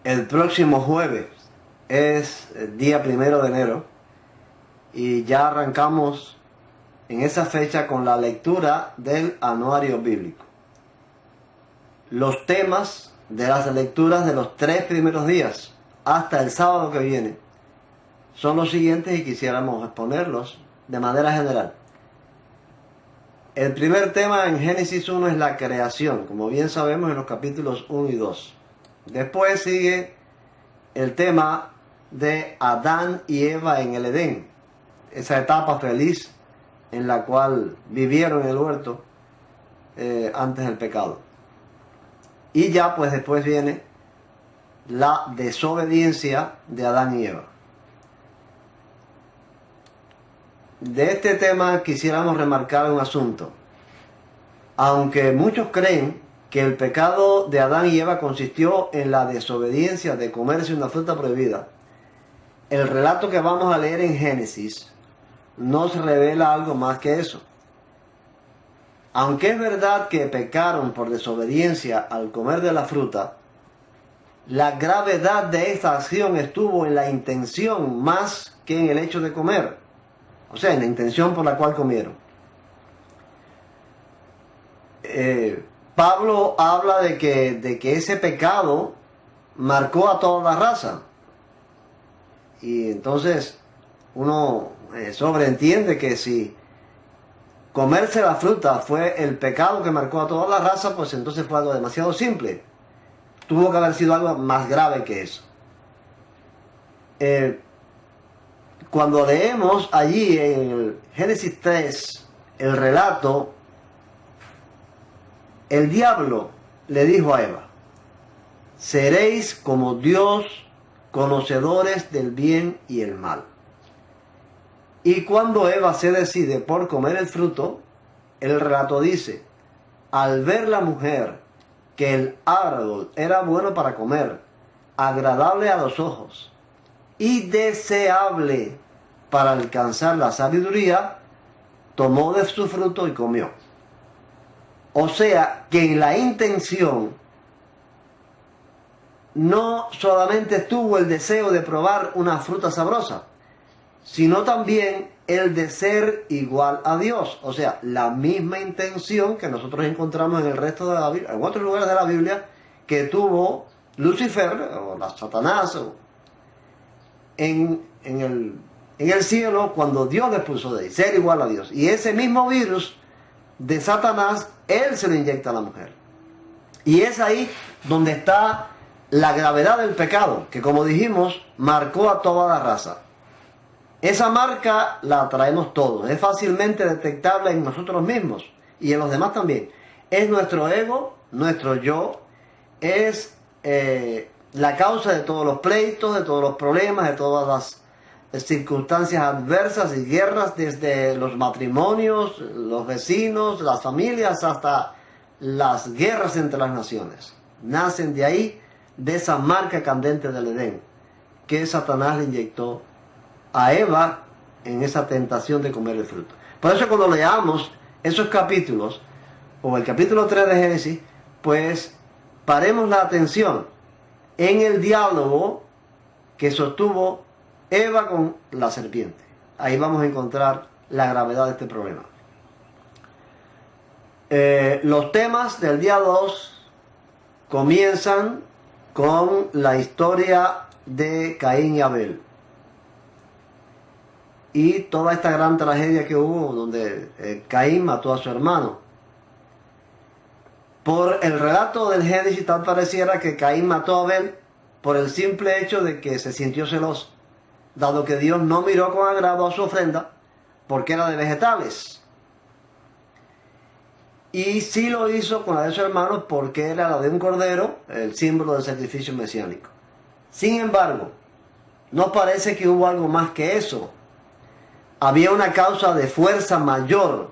El próximo jueves es el día 1 de enero y ya arrancamos en esa fecha con la lectura del anuario bíblico. Los temas de las lecturas de los 3 primeros días hasta el sábado que viene son los siguientes y quisiéramos exponerlos de manera general. El primer tema en Génesis 1 es la creación, como bien sabemos en los capítulos 1 y 2. Después sigue el tema de Adán y Eva en el Edén, esa etapa feliz en la cual vivieron en el huerto antes del pecado. Y ya pues después viene la desobediencia de Adán y Eva. De este tema quisiéramos remarcar un asunto. Aunque muchos creen que el pecado de Adán y Eva consistió en la desobediencia de comerse una fruta prohibida, el relato que vamos a leer en Génesis nos revela algo más que eso. Aunque es verdad que pecaron por desobediencia al comer de la fruta, la gravedad de esta acción estuvo en la intención más que en el hecho de comer. O sea, en la intención por la cual comieron. Pablo habla de que ese pecado marcó a toda la raza. Y entonces uno sobreentiende que si comerse la fruta fue el pecado que marcó a toda la raza, pues entonces fue algo demasiado simple. Tuvo que haber sido algo más grave que eso. Cuando leemos allí en el Génesis 3 el relato, el diablo le dijo a Eva: seréis como Dios, conocedores del bien y el mal. Y cuando Eva se decide por comer el fruto, el relato dice: al ver la mujer que el árbol era bueno para comer, agradable a los ojos y deseable para alcanzar la sabiduría, tomó de su fruto y comió. O sea que en la intención no solamente estuvo el deseo de probar una fruta sabrosa, sino también el de ser igual a Dios. O sea, la misma intención que nosotros encontramos en el resto de la Biblia, en otros lugares de la Biblia, que tuvo Lucifer o la Satanás en el cielo cuando Dios le expulsó de ahí, ser igual a Dios. Y ese mismo virus de Satanás, él se lo inyecta a la mujer. Y es ahí donde está la gravedad del pecado, que como dijimos, marcó a toda la raza. Esa marca la traemos todos, es fácilmente detectable en nosotros mismos y en los demás también. Es nuestro ego, nuestro yo, es la causa de todos los pleitos, de todos los problemas, de todas las circunstancias adversas y guerras, desde los matrimonios, los vecinos, las familias, hasta las guerras entre las naciones. Nacen de ahí, de esa marca candente del Edén, que Satanás le inyectó a Eva en esa tentación de comer el fruto. Por eso cuando leamos esos capítulos, o el capítulo 3 de Génesis, pues paremos la atención en el diálogo que sostuvo Eva con la serpiente. Ahí vamos a encontrar la gravedad de este problema. Los temas del día 2 comienzan con la historia de Caín y Abel. Y toda esta gran tragedia que hubo donde Caín mató a su hermano. Por el relato del Génesis tal pareciera que Caín mató a Abel por el simple hecho de que se sintió celoso, dado que Dios no miró con agrado a su ofrenda porque era de vegetales. Y sí lo hizo con la de su hermano porque era la de un cordero, el símbolo del sacrificio mesiánico. Sin embargo, no parece que hubo algo más que eso. Había una causa de fuerza mayor.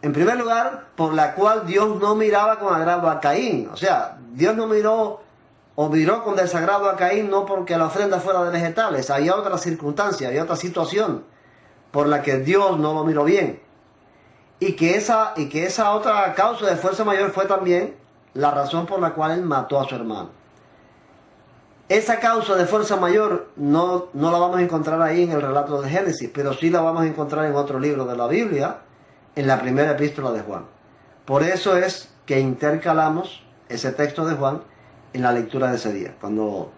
En primer lugar, por la cual Dios no miraba con agrado a Caín. O sea, Dios no miró o miró con desagrado a Caín no porque la ofrenda fuera de vegetales. Había otra circunstancia, había otra situación por la que Dios no lo miró bien. Y que esa otra causa de fuerza mayor fue también la razón por la cual él mató a su hermano. Esa causa de fuerza mayor no la vamos a encontrar ahí en el relato de Génesis, pero sí la vamos a encontrar en otro libro de la Biblia, en la primera epístola de Juan. Por eso es que intercalamos ese texto de Juan en la lectura de ese día. Cuando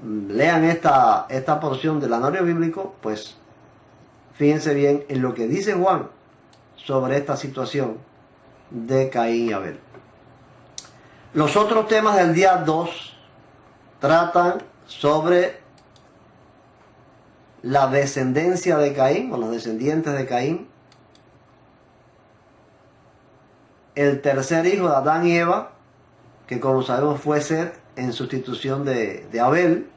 lean esta porción del anuario bíblico, pues fíjense bien en lo que dice Juan sobre esta situación de Caín y Abel. Los otros temas del día 2 tratan sobre la descendencia de Caín, o los descendientes de Caín, el tercer hijo de Adán y Eva, que como sabemos fue Set en sustitución de Abel,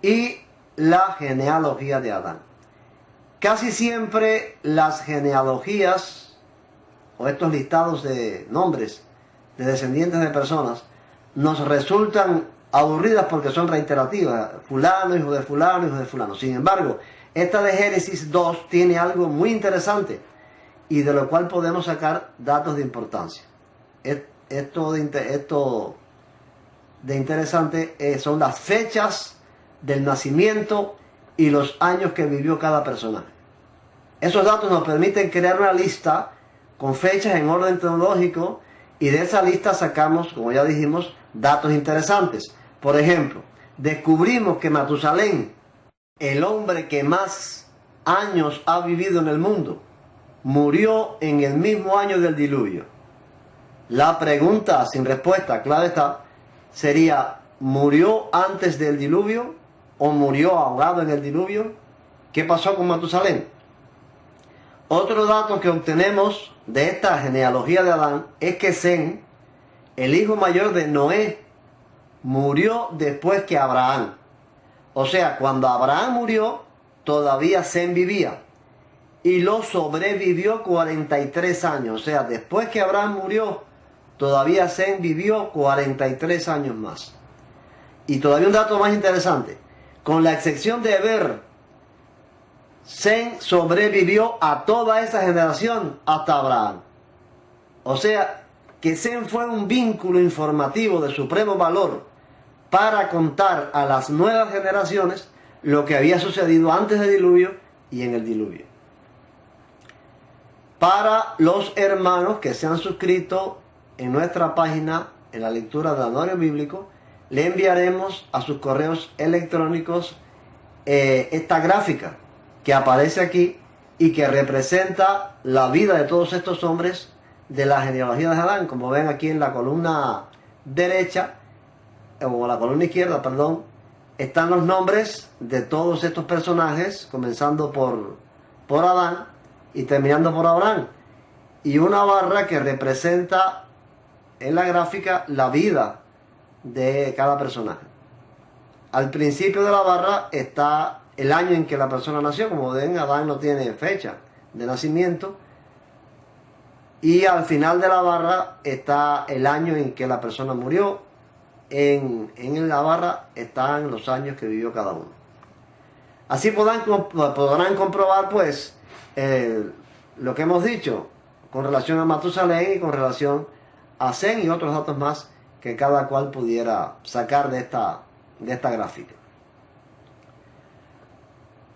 y la genealogía de Adán. Casi siempre las genealogías o estos listados de nombres de descendientes de personas nos resultan aburridas porque son reiterativas. Fulano, hijo de fulano, hijo de fulano. Sin embargo, esta de Génesis 2 tiene algo muy interesante y de lo cual podemos sacar datos de importancia. Esto de interesante son las fechas del nacimiento y los años que vivió cada personaje. Esos datos nos permiten crear una lista con fechas en orden cronológico y de esa lista sacamos, como ya dijimos, datos interesantes. Por ejemplo, descubrimos que Matusalén, el hombre que más años ha vivido en el mundo, murió en el mismo año del diluvio. La pregunta sin respuesta, claro está, sería: ¿murió antes del diluvio o murió ahogado en el diluvio? ¿Qué pasó con Matusalén? Otro dato que obtenemos de esta genealogía de Adán es que Sem, el hijo mayor de Noé, murió después que Abraham. O sea, cuando Abraham murió, todavía Sem vivía y lo sobrevivió 43 años. O sea, después que Abraham murió, todavía Sem vivió 43 años más. Y todavía un dato más interesante: con la excepción de Eber, Sem sobrevivió a toda esa generación hasta Abraham. O sea, que Sem fue un vínculo informativo de supremo valor para contar a las nuevas generaciones lo que había sucedido antes del diluvio y en el diluvio. Para los hermanos que se han suscrito en nuestra página en la lectura del anuario bíblico, le enviaremos a sus correos electrónicos esta gráfica que aparece aquí y que representa la vida de todos estos hombres de la genealogía de Adán. Como ven aquí en la columna derecha, o la columna izquierda, perdón, están los nombres de todos estos personajes, comenzando por Adán y terminando por Abraham. Y una barra que representa en la gráfica la vida de cada personaje. Al principio de la barra está el año en que la persona nació. Como ven, Adán no tiene fecha de nacimiento. Y al final de la barra está el año en que la persona murió. En la barra están los años que vivió cada uno. Así podrán comprobar pues lo que hemos dicho con relación a Matusalén y con relación a Sem y otros datos más que cada cual pudiera sacar de esta gráfica.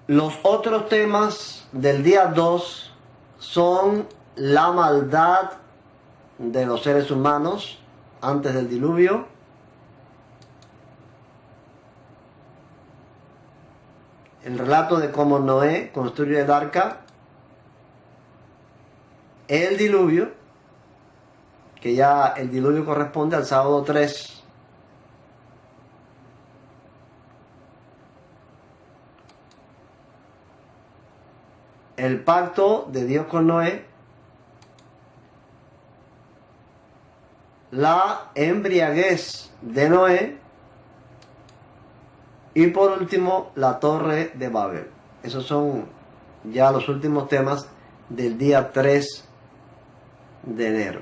Los otros temas del día 2 son la maldad de los seres humanos antes del diluvio, el relato de cómo Noé construye el arca, el diluvio, que ya el diluvio corresponde al sábado 3, el pacto de Dios con Noé, la embriaguez de Noé y por último la torre de Babel. Esos son ya los últimos temas del día 3 de enero.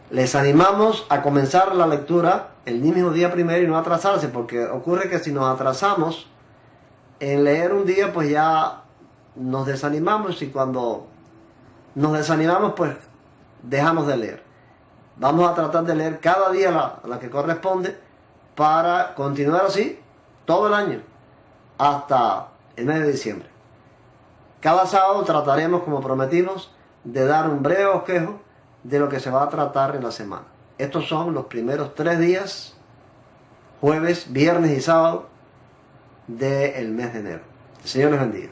Les animamos a comenzar la lectura el mismo día primero y no atrasarse, porque ocurre que si nos atrasamos en leer un día, pues ya nos desanimamos, y cuando nos desanimamos pues dejamos de leer. Vamos a tratar de leer cada día la que corresponde para continuar así todo el año hasta el mes de diciembre. Cada sábado trataremos, como prometimos, de dar un breve bosquejo de lo que se va a tratar en la semana. Estos son los primeros 3 días, jueves, viernes y sábado del mes de enero. El Señor les bendiga.